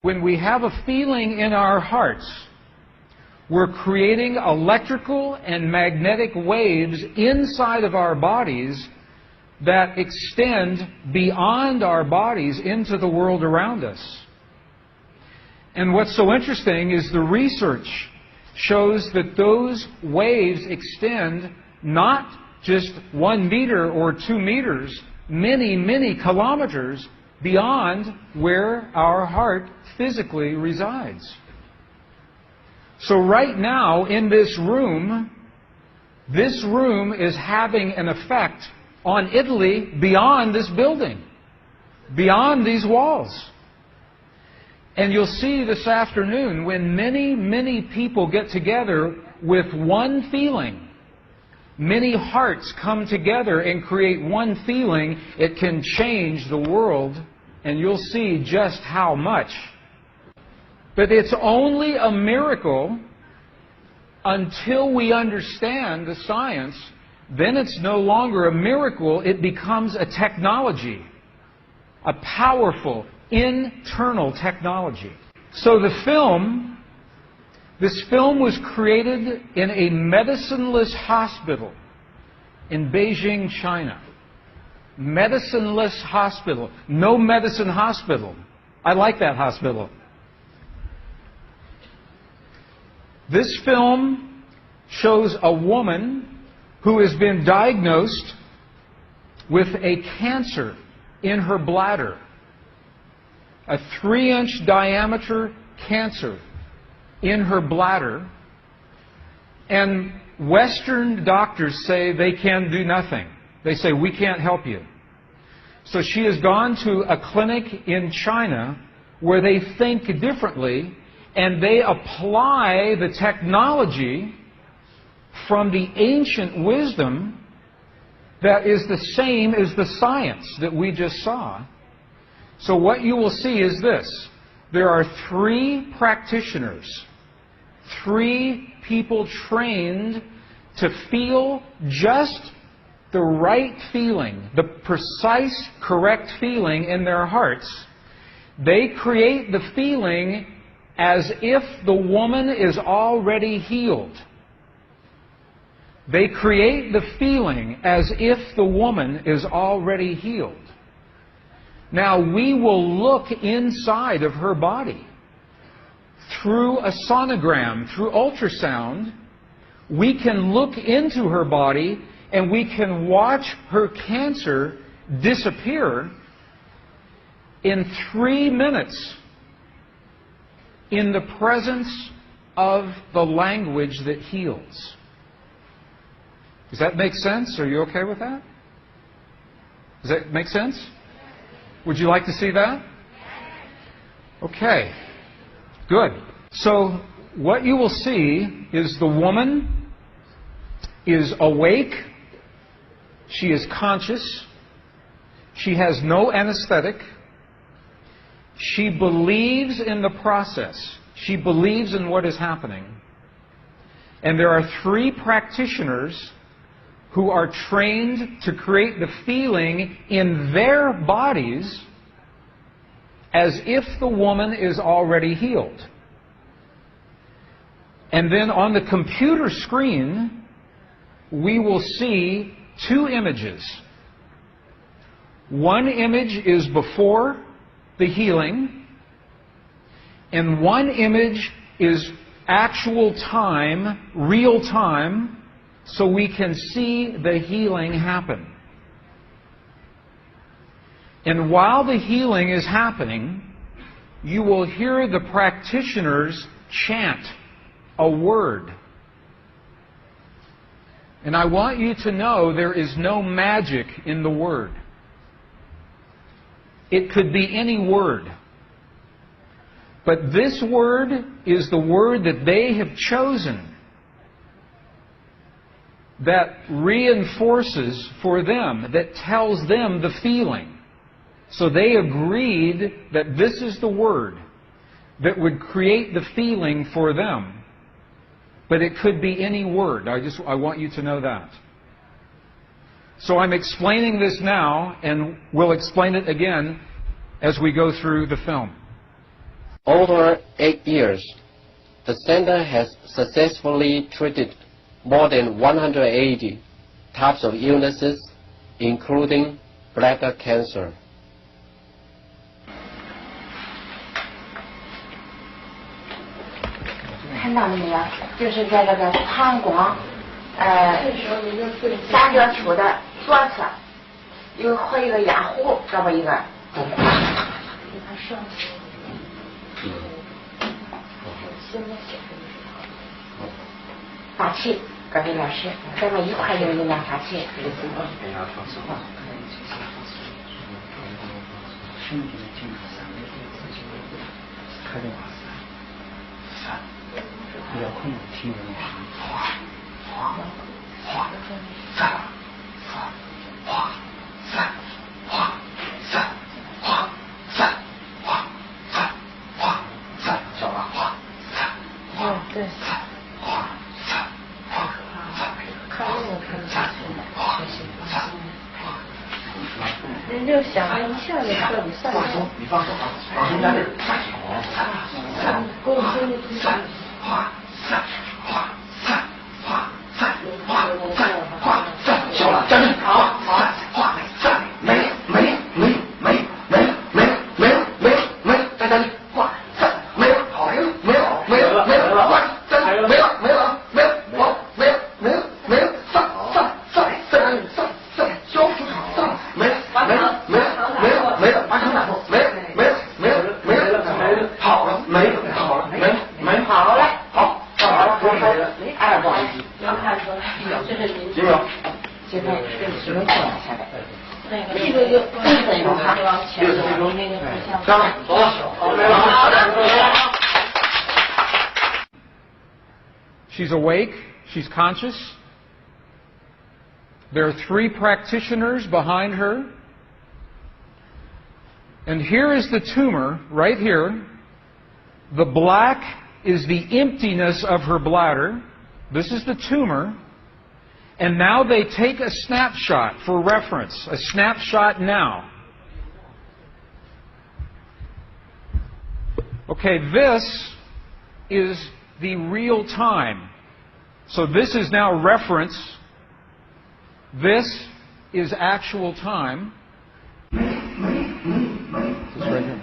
When we have a feeling in our hearts, we're creating electrical and magnetic waves inside of our bodies that extend beyond our bodies into the world around us. And what's so interesting is the research shows that those waves extend not just 1 meter or 2 meters, many, many kilometers beyond where our heart physically resides. So right now in this room is having an effect on Italy beyond this building, beyond these walls. And you'll see this afternoon when many, many people get together with one feeling, many hearts come together and create one feeling, it can change the world, and you'll see just how much. But it's only a miracle until we understand the science. Then it's no longer a miracle, it becomes a technology, a powerful internal technology. So this film was created in a medicineless hospital in Beijing, China. Medicineless hospital. No medicine hospital. I like that hospital. This film shows a woman who has been diagnosed with a cancer in her bladder. A 3-inch diameter cancer in her bladder. And Western doctors say they can do nothing. They say, we can't help you. So she has gone to a clinic in China where they think differently, and they apply the technology from the ancient wisdom that is the same as the science that we just saw. So what you will see is this. There are 3 practitioners, 3 people trained to feel just the right feeling, the precise, correct feeling in their hearts. They create the feeling as if the woman is already healed. They create the feeling as if the woman is already healed. Now, we will look inside of her body through a sonogram, through ultrasound. We can look into her body and we can watch her cancer disappear in 3 minutes in the presence of the language that heals. Does that make sense? Are you okay with that? Does that make sense? Would you like to see that? Okay. Good. So what you will see is the woman is awake. She is conscious. She has no anesthetic. She believes in the process. She believes in what is happening. And there are 3 practitioners who are trained to create the feeling in their bodies as if the woman is already healed. And then on the computer screen, we will see 2 images. One image is before the healing, and one image is actual time, real time, so we can see the healing happen. And while the healing is happening, you will hear the practitioners chant a word. And I want you to know there is no magic in the word. It could be any word. But this word is the word that they have chosen that reinforces for them, that tells them the feeling. So they agreed that this is the word that would create the feeling for them. But it could be any word. I want you to know that. So I'm explaining this now, and we'll explain it again as we go through the film. Over 8 years, the center has successfully treated more than 180 types of illnesses, including bladder cancer. 看到了没有？就是在那个膀胱三角球的左侧有和一个压壶，这么一个。发气，各位老师，咱们一块用力量发气。比较困难，听人对。人就想一下就彻底散了。你放手吧，老师在这儿。行了，站住！好，没，再站住！没有，好，没有，上，交出场，上，没有，完成打破，没有，好了，没有，好了，哎，不好意思，能看出来，这是您，金苗，现在只能过来下来。这个就这种哈，张了，走了，好的。She's awake. She's conscious. There are 3 practitioners behind her. And here is the tumor, right here. The black is the emptiness of her bladder. This is the tumor. And now they take a snapshot for reference. A snapshot now. Okay, this is the real time. So this is now reference. This is actual time. This right here.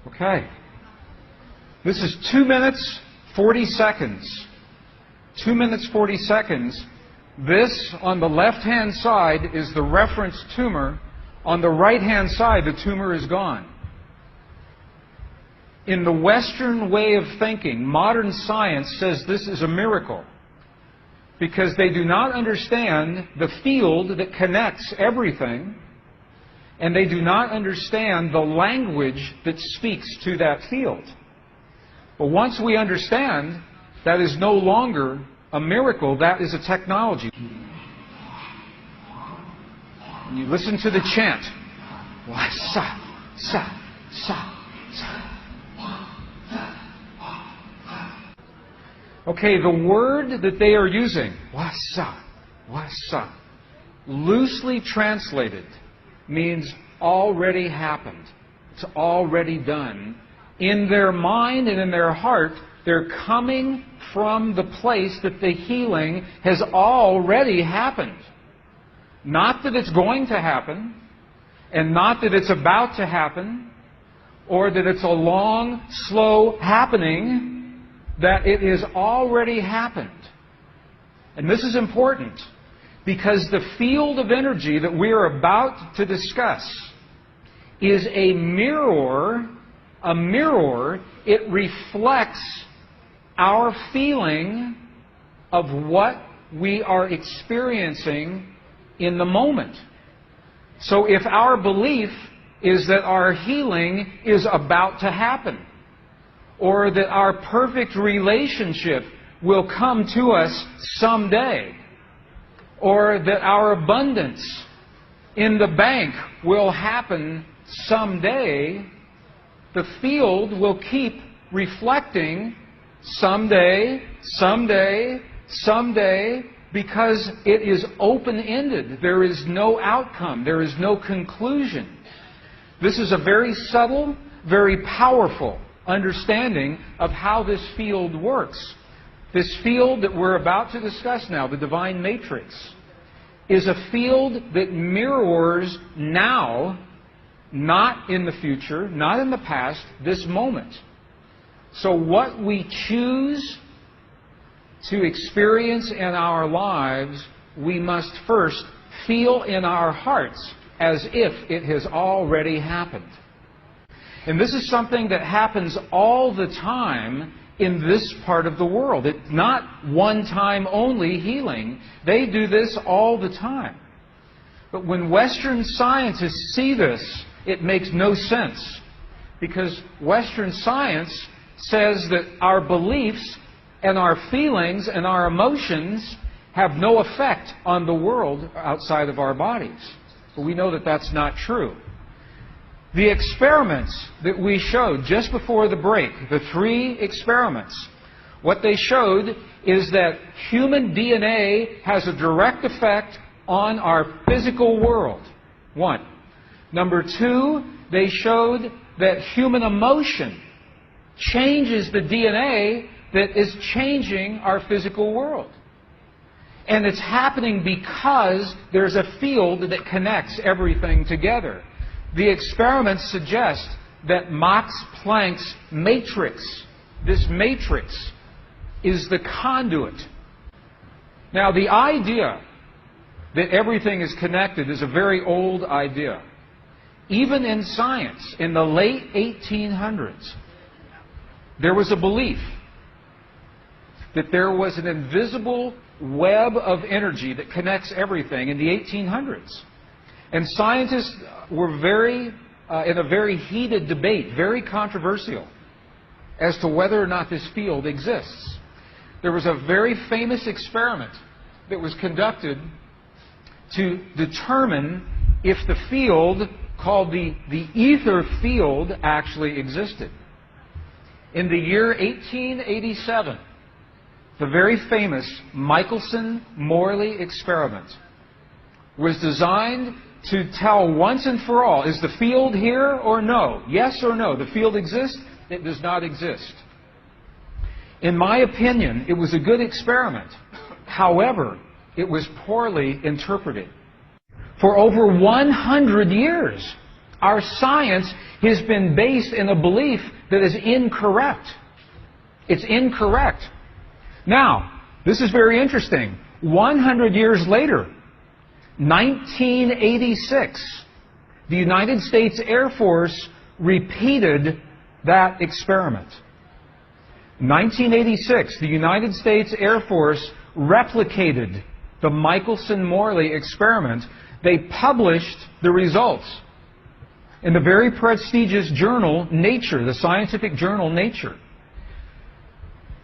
Okay. This is 2 minutes, 40 seconds. 2 minutes, 40 seconds. This, on the left-hand side, is the reference tumor. On the right-hand side, the tumor is gone. In the Western way of thinking, modern science says this is a miracle because they do not understand the field that connects everything, and they do not understand the language that speaks to that field. But once we understand, that is no longer a miracle, that is a technology. And you listen to the chant. Sa, sa, sa, sa. Okay, the word that they are using, wasa, loosely translated, means already happened. It's already done. In their mind and in their heart, they're coming from the place that the healing has already happened. Not that it's going to happen, and not that it's about to happen, or that it's a long, slow happening, that it has already happened. And this is important, because the field of energy that we are about to discuss is a mirror. A mirror, it reflects our feeling of what we are experiencing in the moment. So if our belief is that our healing is about to happen, or that our perfect relationship will come to us someday, or that our abundance in the bank will happen someday, the field will keep reflecting someday, someday, someday, because it is open-ended. There is no outcome. There is no conclusion. This is a very subtle, very powerful understanding of how this field works. This field that we're about to discuss now, the divine matrix, is a field that mirrors now, not in the future, not in the past, this moment. So what we choose to experience in our lives, we must first feel in our hearts as if it has already happened. And this is something that happens all the time in this part of the world. It's not one-time only healing. They do this all the time. But when Western scientists see this, it makes no sense. Because Western science says that our beliefs and our feelings and our emotions have no effect on the world outside of our bodies. But we know that that's not true. The experiments that we showed just before the break, the 3 experiments, what they showed is that human DNA has a direct effect on our physical world. 1. Number 2, they showed that human emotion changes the DNA that is changing our physical world. And it's happening because there's a field that connects everything together. The experiments suggest that Max Planck's matrix, this matrix, is the conduit. Now, the idea that everything is connected is a very old idea. Even in science, in the late 1800s, there was a belief that there was an invisible web of energy that connects everything in the 1800s. And scientists were in a very heated debate, very controversial, as to whether or not this field exists. There was a very famous experiment that was conducted to determine if the field called the ether field actually existed. In the year 1887, the very famous Michelson-Morley experiment was designed to tell once and for all, is the field here or no? Yes or no? The field exists? It does not exist. In my opinion, it was a good experiment. However, it was poorly interpreted. For over 100 years, our science has been based in a belief that is incorrect. It's incorrect. Now, this is very interesting. 100 years later, 1986, the United States Air Force repeated that experiment. 1986, the United States Air Force replicated the Michelson-Morley experiment. They published the results in the very prestigious journal Nature, the scientific journal Nature.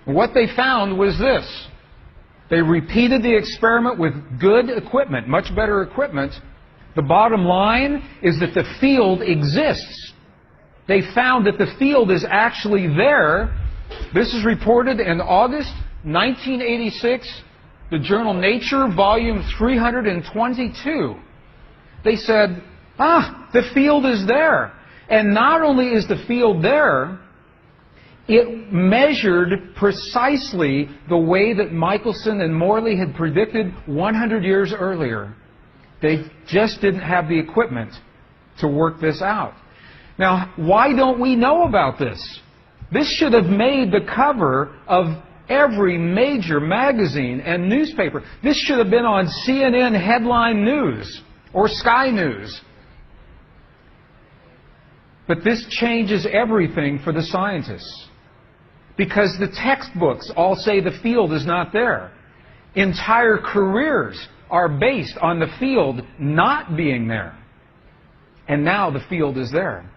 What they found was this. They repeated the experiment with good equipment, much better equipment. The bottom line is that the field exists. They found that the field is actually there. This is reported in August 1986, the journal Nature, volume 322. They said, the field is there. And not only is the field there, it measured precisely the way that Michelson and Morley had predicted 100 years earlier. They just didn't have the equipment to work this out. Now, why don't we know about this? This should have made the cover of every major magazine and newspaper. This should have been on CNN headline news or Sky News. But this changes everything for the scientists. Because the textbooks all say the field is not there. Entire careers are based on the field not being there. And now the field is there.